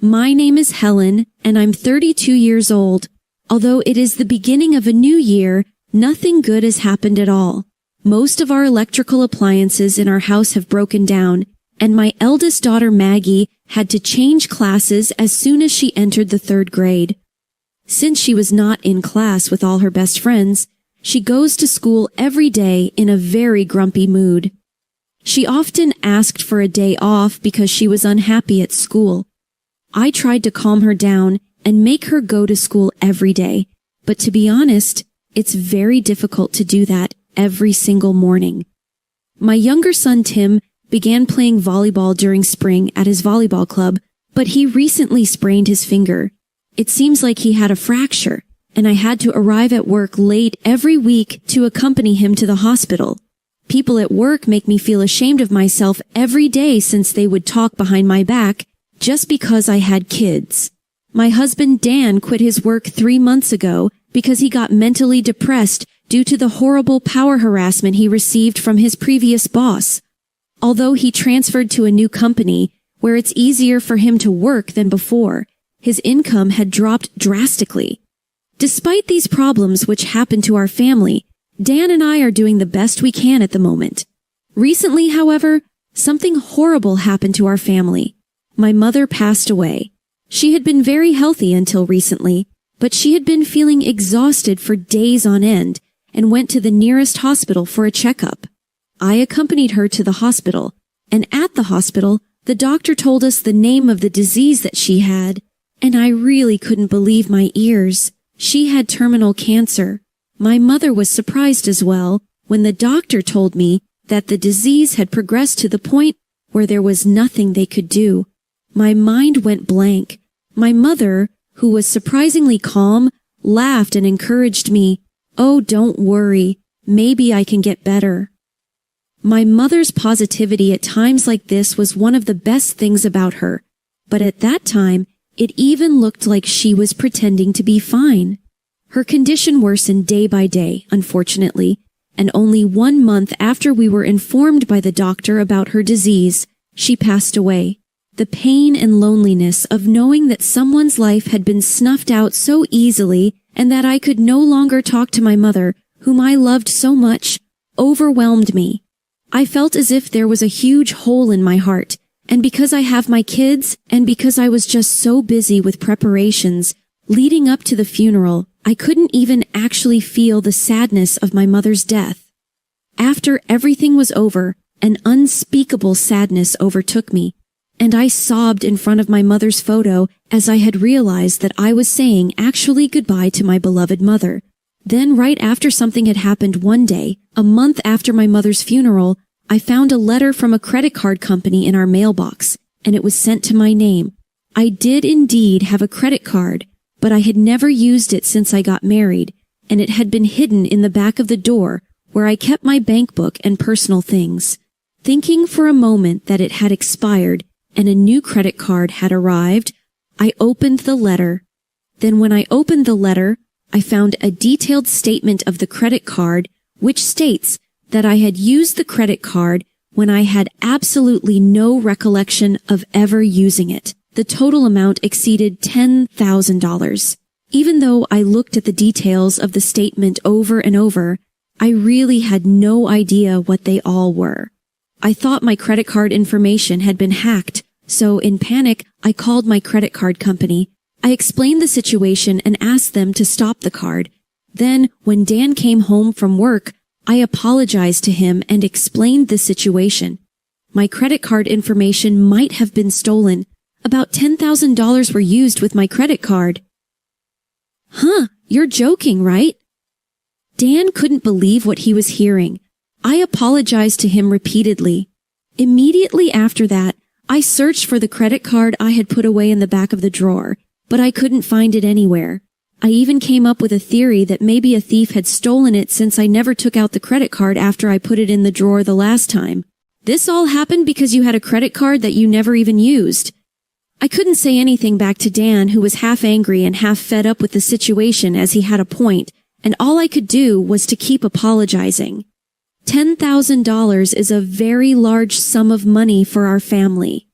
My name is Helen, and I'm 32 years old. Although it is the beginning of a new year, nothing good has happened at all. Most of our electrical appliances in our house have broken down, and my eldest daughter Maggie had to change classes as soon as she entered the 3rd grade. Since she was not in class with all her best friends, she goes to school every day in a very grumpy mood. She often asked for a day off because she was unhappy at school. I tried to calm her down and make her go to school every day, but to be honest, it's very difficult to do that every single morning. My younger son Tim began playing volleyball during spring at his volleyball club, but he recently sprained his finger. It seems like he had a fracture, and I had to arrive at work late every week to accompany him to the hospital. People at work make me feel ashamed of myself every day since they would talk behind my back just because I had kids. My husband Dan quit his work 3 months ago because he got mentally depressed due to the horrible power harassment he received from his previous boss. Although he transferred to a new company where it's easier for him to work than before, his income had dropped drastically. Despite these problems which happened to our family, Dan and I are doing the best we can at the moment. Recently, however, something horrible happened to our family. My mother passed away. She had been very healthy until recently, but she had been feeling exhausted for days on end and went to the nearest hospital for a checkup. I accompanied her to the hospital, and at the hospital, the doctor told us the name of the disease that she had, and I really couldn't believe my ears. She had terminal cancer. My mother was surprised as well when the doctor told me that the disease had progressed to the point where there was nothing they could do. My mind went blank. My mother, who was surprisingly calm, laughed and encouraged me. "Oh, don't worry. Maybe I can get better." My mother's positivity at times like this was one of the best things about her, but at that time, it even looked like she was pretending to be fine. Her condition worsened day by day, unfortunately, and only 1 month after we were informed by the doctor about her disease, she passed away. The pain and loneliness of knowing that someone's life had been snuffed out so easily and that I could no longer talk to my mother, whom I loved so much, overwhelmed me. I felt as if there was a huge hole in my heart, and because I have my kids, and because I was just so busy with preparations leading up to the funeral, I couldn't even actually feel the sadness of my mother's death. After everything was over, an unspeakable sadness overtook me, and I sobbed in front of my mother's photo as I had realized that I was saying actually goodbye to my beloved mother. Then right after something had happened one day, a month after my mother's funeral, I found a letter from a credit card company in our mailbox, and it was sent to my name. I did indeed have a credit card, but I had never used it since I got married, and it had been hidden in the back of the door where I kept my bank book and personal things. Thinking for a moment that it had expired and a new credit card had arrived, I opened the letter. Then when I opened the letter, I found a detailed statement of the credit card which states that I had used the credit card when I had absolutely no recollection of ever using it. The total amount exceeded $10,000. Even though I looked at the details of the statement over and over, I really had no idea what they all were. I thought my credit card information had been hacked, so in panic, I called my credit card company. I explained the situation and asked them to stop the card. Then, when Dan came home from work, I apologized to him and explained the situation. My credit card information might have been stolen. About $10,000 were used with my credit card. "Huh, you're joking, right?" Dan couldn't believe what he was hearing. I apologized to him repeatedly. Immediately after that, I searched for the credit card I had put away in the back of the drawer, but I couldn't find it anywhere. I even came up with a theory that maybe a thief had stolen it since I never took out the credit card after I put it in the drawer the last time. This all happened because you had a credit card that you never even used. I couldn't say anything back to Dan, who was half angry and half fed up with the situation as he had a point, and all I could do was to keep apologizing. $10,000 is a very large sum of money for our family.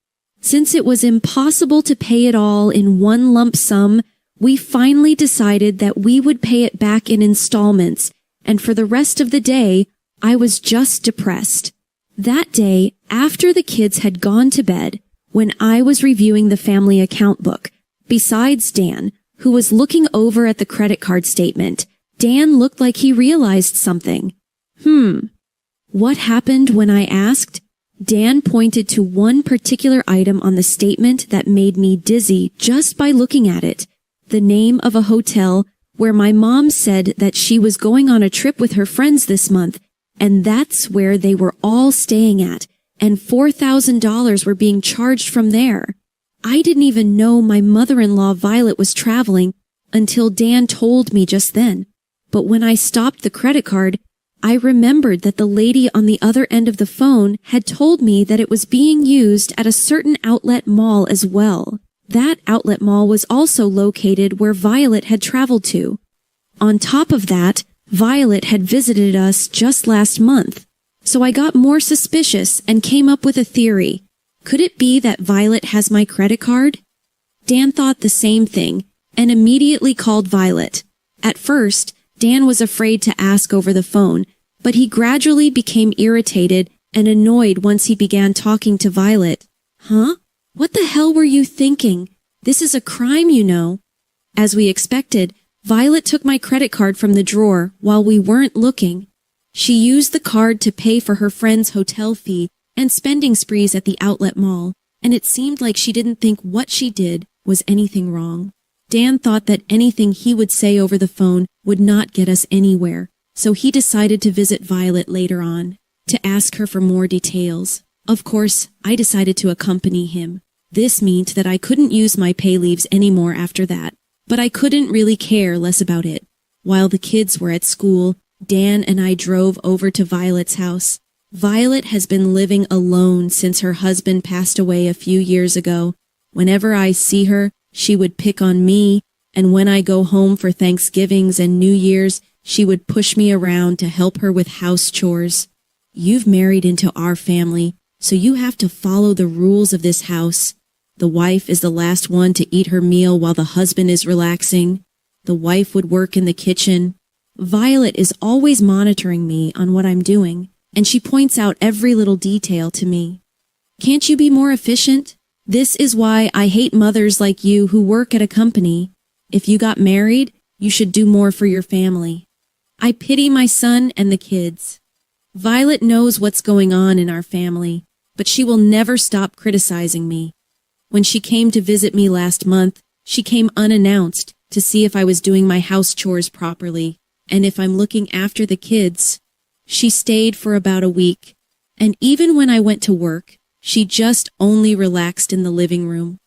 Since it was impossible to pay it all in one lump sum, we finally decided that we would pay it back in installments, and for the rest of the day, I was just depressed. That day, after the kids had gone to bed, when I was reviewing the family account book, besides Dan, who was looking over at the credit card statement, Dan looked like he realized something. What happened when I asked? Dan pointed to one particular item on the statement that made me dizzy just by looking at it. The name of a hotel where my mom said that she was going on a trip with her friends this month, and that's where they were all staying at, and $4,000 were being charged from there. I didn't even know my mother-in-law Violet was traveling until Dan told me just then. But when I stopped the credit card, I remembered that the lady on the other end of the phone had told me that it was being used at a certain outlet mall as well. That outlet mall was also located where Violet had traveled to. On top of that, Violet had visited us just last month. So I got more suspicious and came up with a theory. Could it be that Violet has my credit card? Dan thought the same thing and immediately called Violet. At first, Dan was afraid to ask over the phone, but he gradually became irritated and annoyed once he began talking to Violet. Huh? What the hell were you thinking? This is a crime, you know. As we expected, Violet took my credit card from the drawer while we weren't looking. She used the card to pay for her friend's hotel fee and spending sprees at the outlet mall, and it seemed like she didn't think what she did was anything wrong. Dan thought that anything he would say over the phone would not get us anywhere, so he decided to visit Violet later on, to ask her for more details. Of course, I decided to accompany him. This meant that I couldn't use my pay leaves anymore after that, but I couldn't really care less about it. While the kids were at school, Dan and I drove over to Violet's house. Violet has been living alone since her husband passed away a few years ago. Whenever I see her, she would pick on me, and when I go home for Thanksgivings and New Year's, she would push me around to help her with house chores. You've married into our family, so you have to follow the rules of this house. The wife is the last one to eat her meal while the husband is relaxing. The wife would work in the kitchen. Violet is always monitoring me on what I'm doing, and she points out every little detail to me. Can't you be more efficient? This is why I hate mothers like you who work at a company. If you got married, you should do more for your family. I pity my son and the kids. Violet knows what's going on in our family, but she will never stop criticizing me. When she came to visit me last month, she came unannounced to see if I was doing my house chores properly and if I'm looking after the kids. She stayed for about a week, and even when I went to work, she just only relaxed in the living room.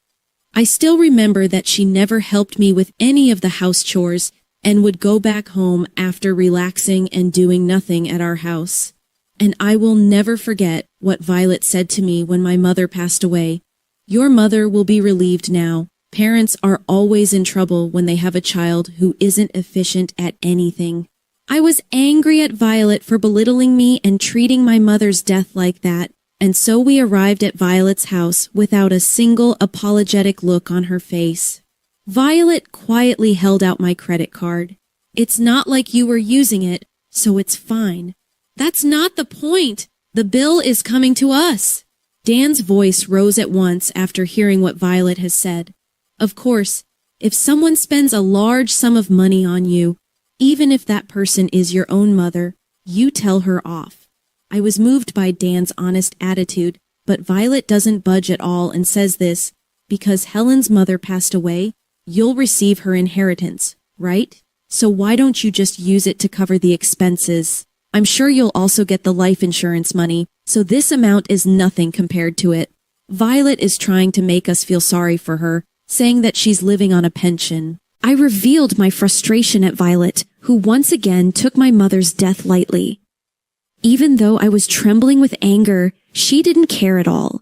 I still remember that she never helped me with any of the house chores and would go back home after relaxing and doing nothing at our house. And I will never forget what Violet said to me when my mother passed away. Your mother will be relieved now. Parents are always in trouble when they have a child who isn't efficient at anything. I was angry at Violet for belittling me and treating my mother's death like that, and so we arrived at Violet's house without a single apologetic look on her face. Violet quietly held out my credit card. It's not like you were using it, so it's fine. That's not the point. The bill is coming to us. Dan's voice rose at once after hearing what Violet has said. Of course, if someone spends a large sum of money on you, even if that person is your own mother, you tell her off. I was moved by Dan's honest attitude, but Violet doesn't budge at all and says this, because Helen's mother passed away, you'll receive her inheritance, right? So why don't you just use it to cover the expenses? I'm sure you'll also get the life insurance money, so this amount is nothing compared to it. Violet is trying to make us feel sorry for her, saying that she's living on a pension. I revealed my frustration at Violet, who once again took my mother's death lightly. Even though I was trembling with anger, she didn't care at all.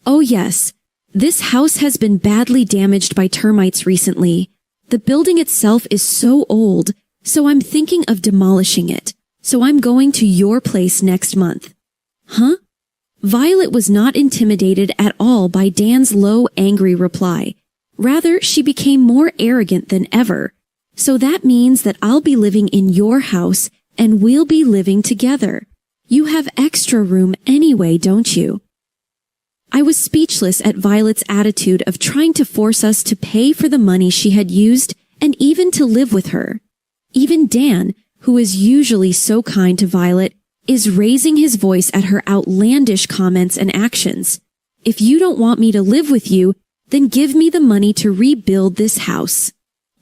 Oh yes, this house has been badly damaged by termites recently. The building itself is so old, so I'm thinking of demolishing it. So I'm going to your place next month. Huh? Violet was not intimidated at all by Dan's low, angry reply. Rather, she became more arrogant than ever. So that means that I'll be living in your house and we'll be living together. You have extra room anyway, don't you? I was speechless at Violet's attitude of trying to force us to pay for the money she had used and even to live with her. Even Dan, who is usually so kind to Violet, is raising his voice at her outlandish comments and actions. If you don't want me to live with you, then give me the money to rebuild this house.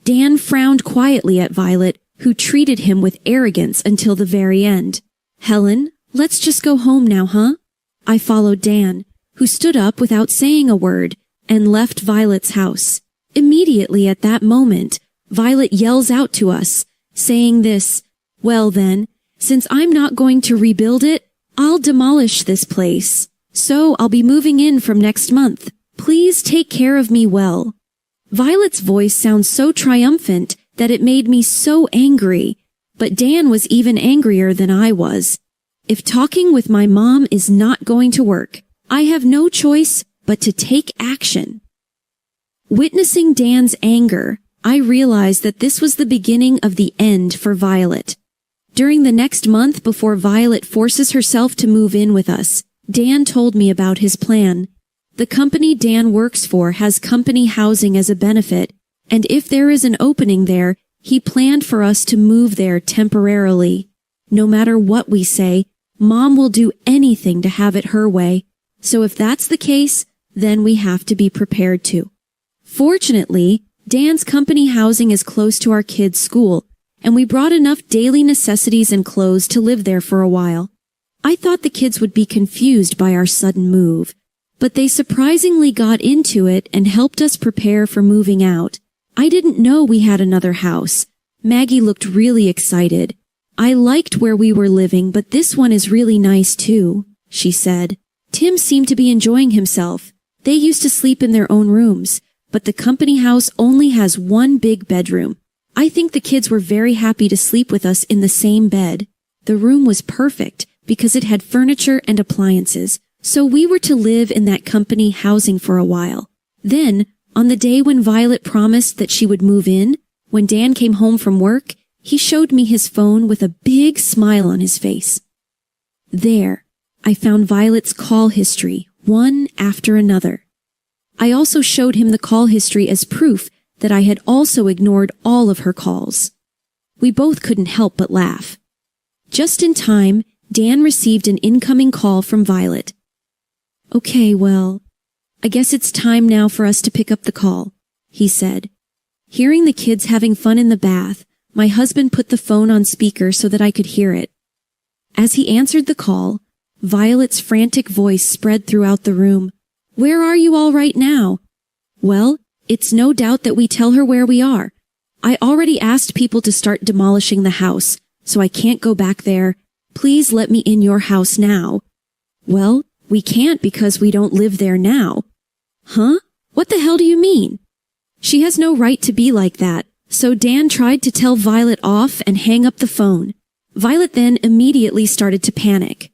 Dan frowned quietly at Violet, who treated him with arrogance until the very end. Helen, let's just go home now, huh? I followed Dan, who stood up without saying a word, and left Violet's house. Immediately at that moment, Violet yells out to us, saying this, "Well then, since I'm not going to rebuild it, I'll demolish this place. So I'll be moving in from next month. Please take care of me well." Violet's voice sounds so triumphant that it made me so angry, but Dan was even angrier than I was. If talking with my mom is not going to work, I have no choice but to take action. Witnessing Dan's anger, I realized that this was the beginning of the end for Violet. During the next month before Violet forces herself to move in with us, Dan told me about his plan. The company Dan works for has company housing as a benefit, and if there is an opening there, he planned for us to move there temporarily. No matter what we say, Mom will do anything to have it her way. So if that's the case, then we have to be prepared to. Fortunately, Dan's company housing is close to our kids' school, and we brought enough daily necessities and clothes to live there for a while. I thought the kids would be confused by our sudden move, but they surprisingly got into it and helped us prepare for moving out. I didn't know we had another house. Maggie looked really excited. "I liked where we were living, but this one is really nice too," she said. Tim seemed to be enjoying himself. They used to sleep in their own rooms, but the company house only has one big bedroom. I think the kids were very happy to sleep with us in the same bed. The room was perfect because it had furniture and appliances, so we were to live in that company housing for a while. Then, on the day when Violet promised that she would move in, when Dan came home from work, he showed me his phone with a big smile on his face. There, I found Violet's call history, one after another. I also showed him the call history as proof that I had also ignored all of her calls. We both couldn't help but laugh. Just in time, Dan received an incoming call from Violet. "Okay, well, I guess it's time now for us to pick up the call," he said. Hearing the kids having fun in the bath, my husband put the phone on speaker so that I could hear it. As he answered the call, Violet's frantic voice spread throughout the room. "Where are you all right now?" "Well, it's no doubt that we tell her where we are. I already asked people to start demolishing the house, so I can't go back there. Please let me in your house now." "Well, we can't because we don't live there now." "Huh? What the hell do you mean?" She has no right to be like that, so Dan tried to tell Violet off and hang up the phone. Violet then immediately started to panic.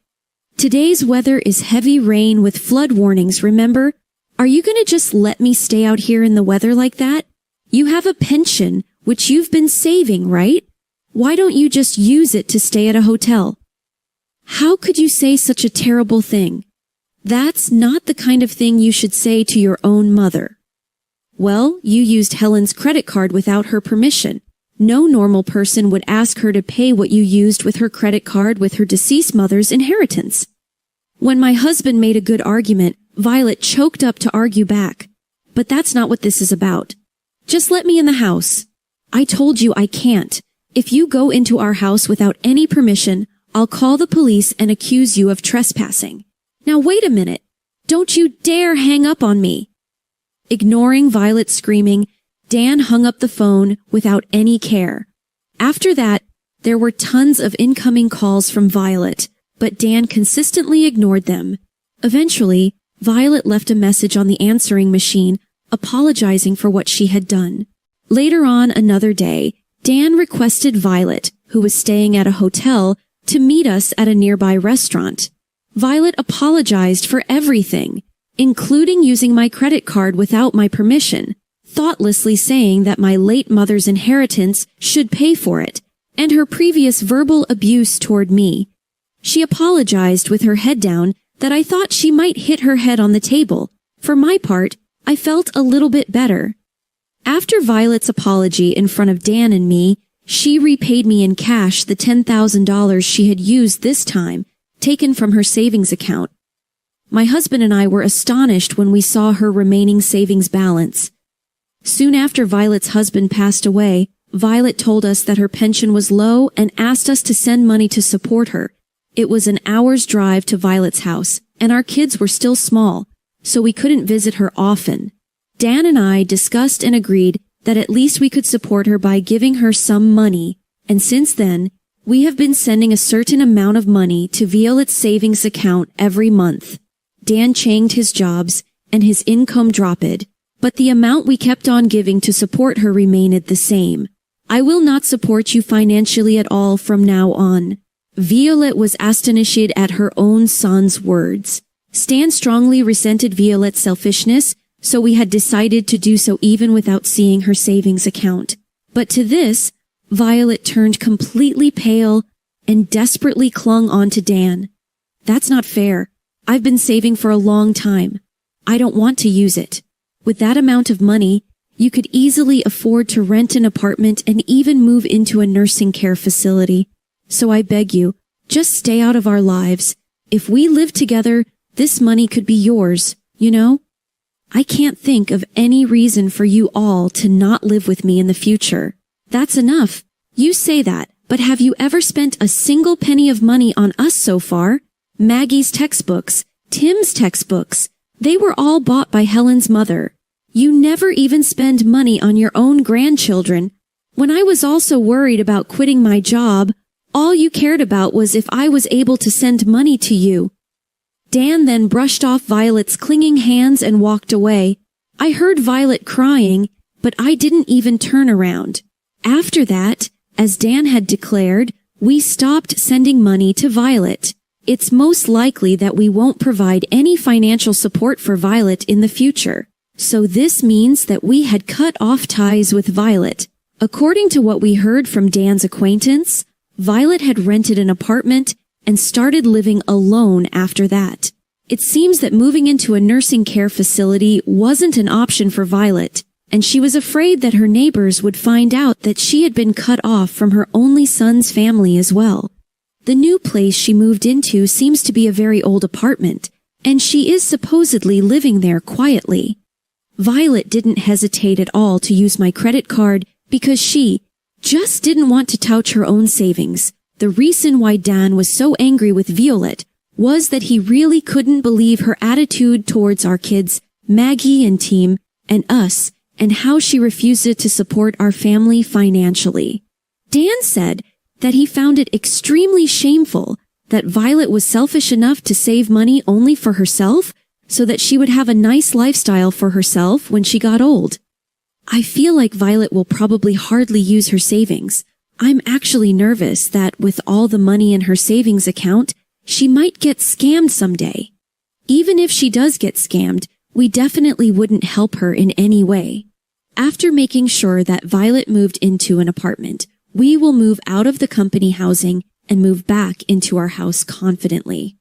"Today's weather is heavy rain with flood warnings, remember? Are you going to just let me stay out here in the weather like that? You have a pension, which you've been saving, right? Why don't you just use it to stay at a hotel?" "How could you say such a terrible thing? That's not the kind of thing you should say to your own mother." "Well, you used Helen's credit card without her permission. No normal person would ask her to pay what you used with her credit card with her deceased mother's inheritance." When my husband made a good argument, Violet choked up to argue back. "But that's not what this is about. Just let me in the house." "I told you I can't. If you go into our house without any permission, I'll call the police and accuse you of trespassing. Now wait a minute. Don't you dare hang up on me." Ignoring Violet's screaming, Dan hung up the phone without any care. After that, there were tons of incoming calls from Violet, but Dan consistently ignored them. Eventually, Violet left a message on the answering machine, apologizing for what she had done. Later on another day, Dan requested Violet, who was staying at a hotel, to meet us at a nearby restaurant. Violet apologized for everything, including using my credit card without my permission, thoughtlessly saying that my late mother's inheritance should pay for it, and her previous verbal abuse toward me. She apologized with her head down that I thought she might hit her head on the table. For my part, I felt a little bit better. After Violet's apology in front of Dan and me, she repaid me in cash the $10,000 she had used this time, taken from her savings account. My husband and I were astonished when we saw her remaining savings balance. Soon after Violet's husband passed away, Violet told us that her pension was low and asked us to send money to support her. It was an hour's drive to Violet's house, and our kids were still small, so we couldn't visit her often. Dan and I discussed and agreed that at least we could support her by giving her some money, and since then, we have been sending a certain amount of money to Violet's savings account every month. Dan changed his jobs, and his income dropped, but the amount we kept on giving to support her remained the same. I will not support you financially at all from now on. Violet was astonished at her own son's words. Stan strongly resented Violet's selfishness, so we had decided to do so even without seeing her savings account. But to this, Violet turned completely pale and desperately clung on to Dan. That's not fair. I've been saving for a long time. I don't want to use it. With that amount of money, you could easily afford to rent an apartment and even move into a nursing care facility. So I beg you, just stay out of our lives. If we live together, this money could be yours, you know? I can't think of any reason for you all to not live with me in the future. That's enough. You say that, but have you ever spent a single penny of money on us so far? Maggie's textbooks, Tim's textbooks, they were all bought by Helen's mother. You never even spend money on your own grandchildren. When I was also worried about quitting my job, all you cared about was if I was able to send money to you. Dan then brushed off Violet's clinging hands and walked away. I heard Violet crying, but I didn't even turn around. After that, as Dan had declared, we stopped sending money to Violet. It's most likely that we won't provide any financial support for Violet in the future. So this means that we had cut off ties with Violet. According to what we heard from Dan's acquaintance, Violet had rented an apartment and started living alone after that. It seems that moving into a nursing care facility wasn't an option for Violet, and she was afraid that her neighbors would find out that she had been cut off from her only son's family as well. The new place she moved into seems to be a very old apartment, and she is supposedly living there quietly. Violet didn't hesitate at all to use my credit card because she just didn't want to touch her own savings. The reason why Dan was so angry with Violet was that he really couldn't believe her attitude towards our kids, Maggie and Team, and us, and how she refused to support our family financially. Dan said that he found it extremely shameful that Violet was selfish enough to save money only for herself so that she would have a nice lifestyle for herself when she got old. I feel like Violet will probably hardly use her savings. I'm actually nervous that with all the money in her savings account, she might get scammed someday. Even if she does get scammed, we definitely wouldn't help her in any way. After making sure that Violet moved into an apartment, we will move out of the company housing and move back into our house confidently.